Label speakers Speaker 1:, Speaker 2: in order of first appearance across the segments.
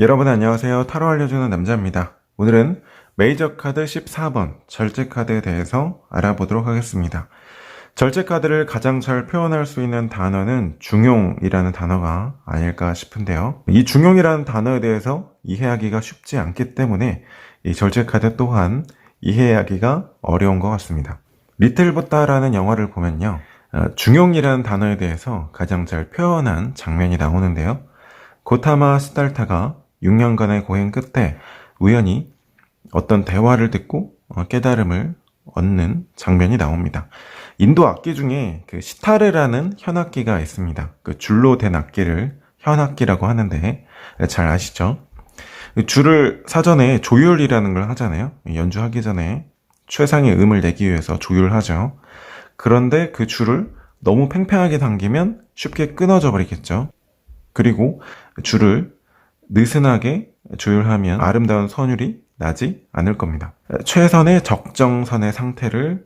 Speaker 1: 여러분 안녕하세요. 타로 알려주는 남자입니다. 오늘은 메이저 카드 14번 절제 카드에 대해서 알아보도록 하겠습니다. 절제 카드를 가장 잘 표현할 수 있는 단어는 중용이라는 단어가 아닐까 싶은데요. 이 중용이라는 단어에 대해서 이해하기가 쉽지 않기 때문에 이 절제 카드 또한 이해하기가 어려운 것 같습니다. 리틀 부다라는 영화를 보면요. 중용이라는 단어에 대해서 가장 잘 표현한 장면이 나오는데요. 고타마 시달타가 6년간의 고행 끝에 우연히 어떤 대화를 듣고 깨달음을 얻는 장면이 나옵니다. 인도 악기 중에 그 시타르라는 현악기가 있습니다. 그 줄로 된 악기를 현악기라고 하는데 잘 아시죠? 줄을 사전에 조율이라는 걸 하잖아요. 연주하기 전에 최상의 음을 내기 위해서 조율하죠. 그런데 그 줄을 너무 팽팽하게 당기면 쉽게 끊어져 버리겠죠. 그리고 줄을 느슨하게 조율하면 아름다운 선율이 나지 않을 겁니다. 최선의 적정선의 상태를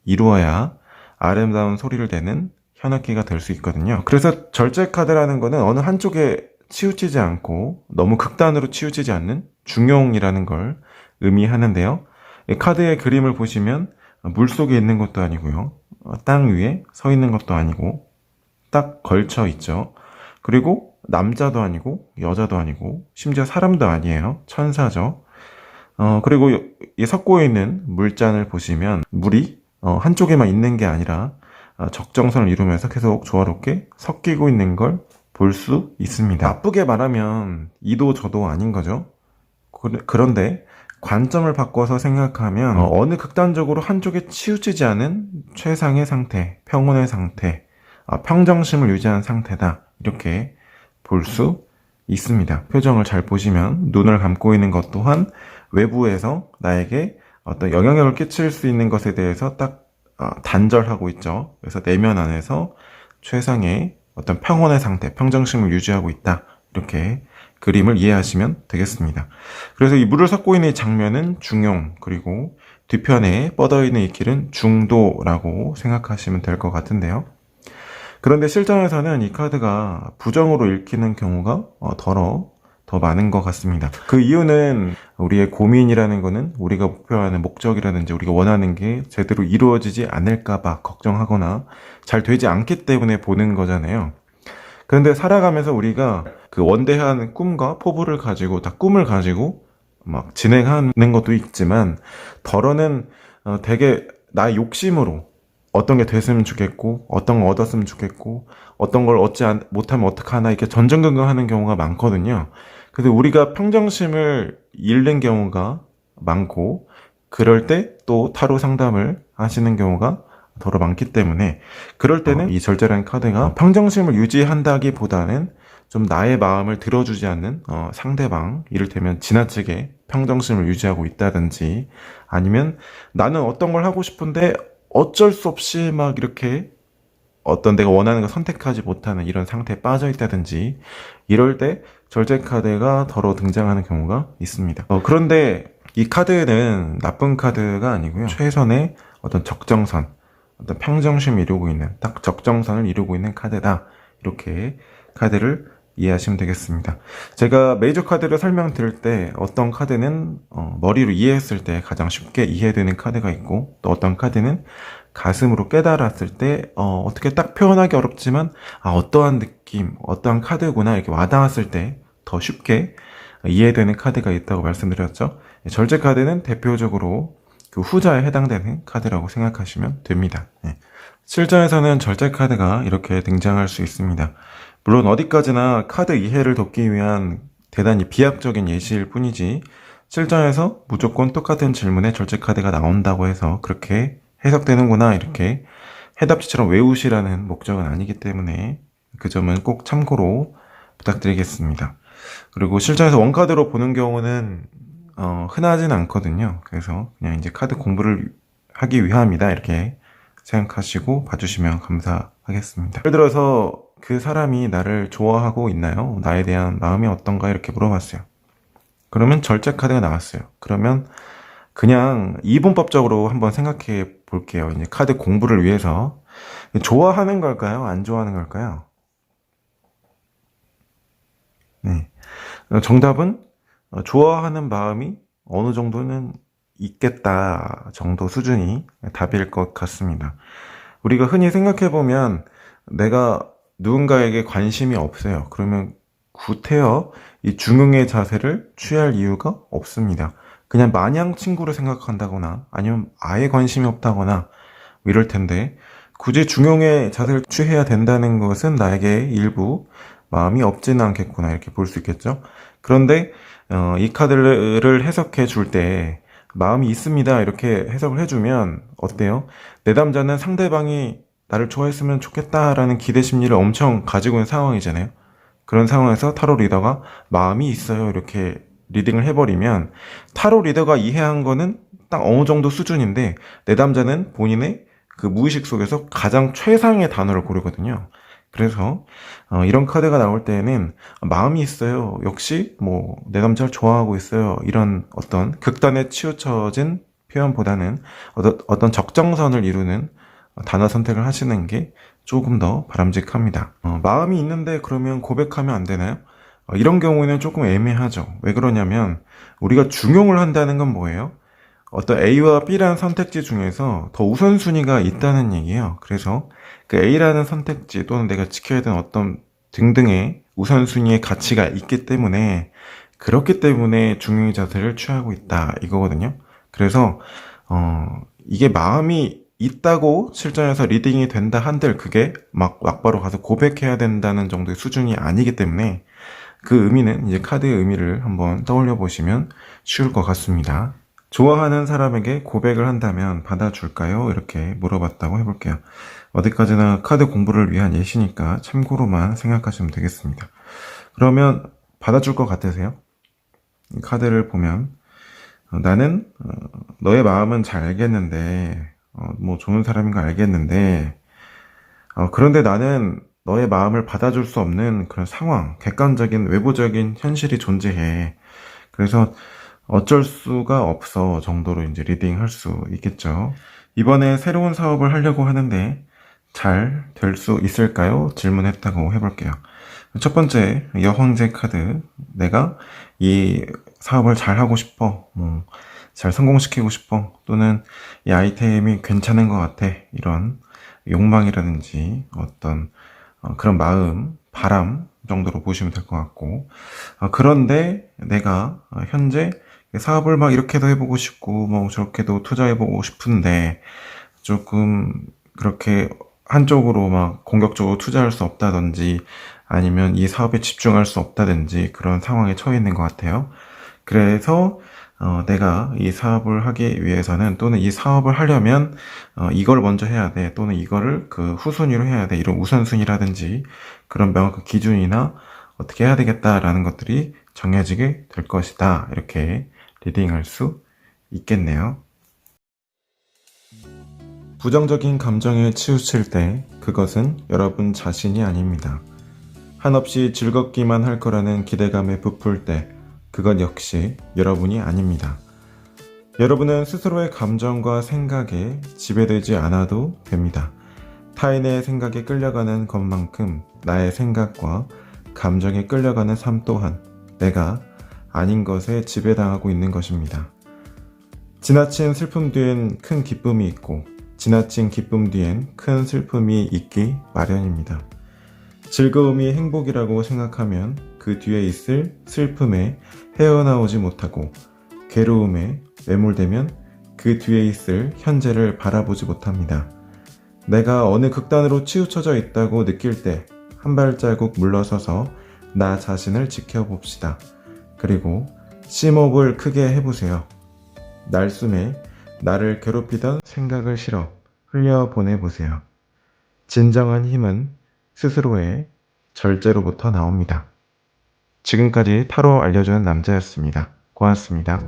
Speaker 1: 이루어야 아름다운 소리를 내는 현악기가 될 수 있거든요. 그래서 절제 카드라는 거는 어느 한쪽에 치우치지 않고 너무 극단으로 치우치지 않는 중용이라는 걸 의미하는데요. 이 카드의 그림을 보시면 물속에 있는 것도 아니고요. 땅 위에 서 있는 것도 아니고 딱 걸쳐 있죠. 그리고 남자도 아니고 여자도 아니고 심지어 사람도 아니에요. 천사죠. 그리고 이 섞고 있는 물잔을 보시면 물이 한쪽에만 있는 게 아니라 적정선을 이루면서 계속 조화롭게 섞이고 있는 걸 볼 수 있습니다. 나쁘게 말하면 이도 저도 아닌 거죠. 그런데 관점을 바꿔서 생각하면 어느 극단적으로 한쪽에 치우치지 않은 최상의 상태, 평온의 상태, 평정심을 유지한 상태다. 이렇게 볼 수 있습니다. 표정을 잘 보시면 눈을 감고 있는 것 또한 외부에서 나에게 어떤 영향력을 끼칠 수 있는 것에 대해서 딱 단절하고 있죠. 그래서 내면 안에서 최상의 어떤 평온의 상태, 평정심을 유지하고 있다. 이렇게 그림을 이해하시면 되겠습니다. 그래서 이 물을 섞고 있는 이 장면은 중용, 그리고 뒤편에 뻗어있는 이 길은 중도라고 생각하시면 될 것 같은데요. 그런데 실전에서는 이 카드가 부정으로 읽히는 경우가 더 많은 것 같습니다. 그 이유는 우리의 고민이라는 거는 우리가 목표하는 목적이라든지 우리가 원하는 게 제대로 이루어지지 않을까봐 걱정하거나 잘 되지 않기 때문에 보는 거잖아요. 그런데 살아가면서 우리가 그 원대한 꿈과 포부를 가지고 다 꿈을 가지고 막 진행하는 것도 있지만 덜어는 되게 나의 욕심으로 어떤 게 됐으면 좋겠고 어떤 걸 얻었으면 좋겠고 어떤 걸 얻지 못하면 어떡하나 이렇게 전전긍긍하는 경우가 많거든요. 그래서 우리가 평정심을 잃는 경우가 많고 그럴 때 또 타로 상담을 하시는 경우가 더러 많기 때문에 그럴 때는 이 절제라는 카드가 평정심을 유지한다기보다는 좀 나의 마음을 들어주지 않는 상대방, 이를테면 지나치게 평정심을 유지하고 있다든지 아니면 나는 어떤 걸 하고 싶은데 어쩔 수 없이 막 이렇게 어떤 내가 원하는 걸 선택하지 못하는 이런 상태에 빠져 있다든지 이럴 때 절제 카드가 더러 등장하는 경우가 있습니다. 그런데 이 카드는 나쁜 카드가 아니고요. 최선의 어떤 적정선, 어떤 평정심을 이루고 있는 딱 적정선을 이루고 있는 카드다. 이렇게 카드를 이해하시면 되겠습니다. 제가 메이저 카드를 설명드릴 때 어떤 카드는 머리로 이해했을 때 가장 쉽게 이해되는 카드가 있고 또 어떤 카드는 가슴으로 깨달았을 때 어떻게 딱 표현하기 어렵지만 어떠한 느낌, 어떠한 카드구나 이렇게 와닿았을 때 더 쉽게 이해되는 카드가 있다고 말씀드렸죠. 절제 카드는 대표적으로 그 후자에 해당되는 카드라고 생각하시면 됩니다. 실전에서는 절제 카드가 이렇게 등장할 수 있습니다. 물론 어디까지나 카드 이해를 돕기 위한 대단히 비약적인 예시일 뿐이지 실전에서 무조건 똑같은 질문에 절제 카드가 나온다고 해서 그렇게 해석되는구나 이렇게 해답지처럼 외우시라는 목적은 아니기 때문에 그 점은 꼭 참고로 부탁드리겠습니다. 그리고 실전에서 원카드로 보는 경우는 흔하진 않거든요. 그래서 그냥 이제 카드 공부를 하기 위함이다 이렇게 생각하시고 봐주시면 감사하겠습니다. 예를 들어서 그 사람이 나를 좋아하고 있나요? 나에 대한 마음이 어떤가 이렇게 물어봤어요. 그러면 절제 카드가 나왔어요. 그러면 그냥 이분법적으로 한번 생각해 볼게요. 이제 카드 공부를 위해서 좋아하는 걸까요? 안 좋아하는 걸까요? 네. 정답은 좋아하는 마음이 어느 정도는 있겠다 정도 수준이 답일 것 같습니다. 우리가 흔히 생각해보면 내가 누군가에게 관심이 없어요. 그러면 구태여 이 중용의 자세를 취할 이유가 없습니다. 그냥 마냥 친구를 생각한다거나 아니면 아예 관심이 없다거나 이럴 텐데 굳이 중용의 자세를 취해야 된다는 것은 나에게 일부 마음이 없지는 않겠구나 이렇게 볼 수 있겠죠. 그런데 이 카드를 해석해 줄 때 마음이 있습니다 이렇게 해석을 해주면 어때요? 내담자는 상대방이 나를 좋아했으면 좋겠다라는 기대 심리를 엄청 가지고 있는 상황이잖아요. 그런 상황에서 타로 리더가 마음이 있어요 이렇게 리딩을 해버리면 타로 리더가 이해한 거는 딱 어느 정도 수준인데 내담자는 본인의 그 무의식 속에서 가장 최상의 단어를 고르거든요. 그래서 이런 카드가 나올 때에는 마음이 있어요. 역시 뭐 내담자를 좋아하고 있어요. 이런 어떤 극단에 치우쳐진 표현보다는 어떤 적정선을 이루는 단어 선택을 하시는 게 조금 더 바람직합니다. 마음이 있는데 그러면 고백하면 안 되나요? 이런 경우에는 조금 애매하죠. 왜 그러냐면 우리가 중용을 한다는 건 뭐예요? 어떤 A와 B라는 선택지 중에서 더 우선순위가 있다는 얘기예요. 그래서 그 A라는 선택지 또는 내가 지켜야 되는 어떤 등등의 우선순위의 가치가 있기 때문에 그렇기 때문에 중용의 자세를 취하고 있다 이거거든요. 그래서 이게 마음이 있다고 실전에서 리딩이 된다 한들 그게 막 막바로 가서 고백해야 된다는 정도의 수준이 아니기 때문에 그 의미는 이제 카드의 의미를 한번 떠올려 보시면 쉬울 것 같습니다. 좋아하는 사람에게 고백을 한다면 받아줄까요? 이렇게 물어봤다고 해볼게요. 어디까지나 카드 공부를 위한 예시니까 참고로만 생각하시면 되겠습니다. 그러면 받아줄 것 같으세요? 이 카드를 보면 나는 너의 마음은 잘 알겠는데 뭐 좋은 사람인 거 알겠는데 그런데 나는 너의 마음을 받아줄 수 없는 그런 상황, 객관적인 외부적인 현실이 존재해. 그래서 어쩔 수가 없어 정도로 이제 리딩 할 수 있겠죠. 이번에 새로운 사업을 하려고 하는데 잘 될 수 있을까요? 질문했다고 해볼게요. 첫 번째, 여황제 카드. 내가 이 사업을 잘 하고 싶어. 잘 성공시키고 싶어. 또는 이 아이템이 괜찮은 것 같아. 이런 욕망이라든지 어떤 그런 마음, 바람 정도로 보시면 될 것 같고. 그런데 내가 현재 사업을 막 이렇게도 해보고 싶고, 뭐 저렇게도 투자해보고 싶은데, 조금 그렇게 한쪽으로 막 공격적으로 투자할 수 없다든지, 아니면 이 사업에 집중할 수 없다든지 그런 상황에 처해 있는 것 같아요. 그래서 내가 이 사업을 하기 위해서는 또는 이 사업을 하려면 이걸 먼저 해야 돼 또는 이거를 그 후순위로 해야 돼 이런 우선순위라든지 그런 명확한 기준이나 어떻게 해야 되겠다라는 것들이 정해지게 될 것이다 이렇게 리딩할 수 있겠네요. 부정적인 감정에 치우칠 때 그것은 여러분 자신이 아닙니다. 한없이 즐겁기만 할 거라는 기대감에 부풀 때 그것 역시 여러분이 아닙니다. 여러분은 스스로의 감정과 생각에 지배되지 않아도 됩니다. 타인의 생각에 끌려가는 것만큼 나의 생각과 감정에 끌려가는 삶 또한 내가 아닌 것에 지배당하고 있는 것입니다. 지나친 슬픔 뒤엔 큰 기쁨이 있고 지나친 기쁨 뒤엔 큰 슬픔이 있기 마련입니다. 즐거움이 행복이라고 생각하면 그 뒤에 있을 슬픔에 헤어나오지 못하고 괴로움에 매몰되면 그 뒤에 있을 현재를 바라보지 못합니다. 내가 어느 극단으로 치우쳐져 있다고 느낄 때 한 발자국 물러서서 나 자신을 지켜봅시다. 그리고 심호흡을 크게 해보세요. 날숨에 나를 괴롭히던 생각을 실어 흘려보내보세요. 진정한 힘은 스스로의 절제로부터 나옵니다. 지금까지 타로 알려주는 남자였습니다. 고맙습니다.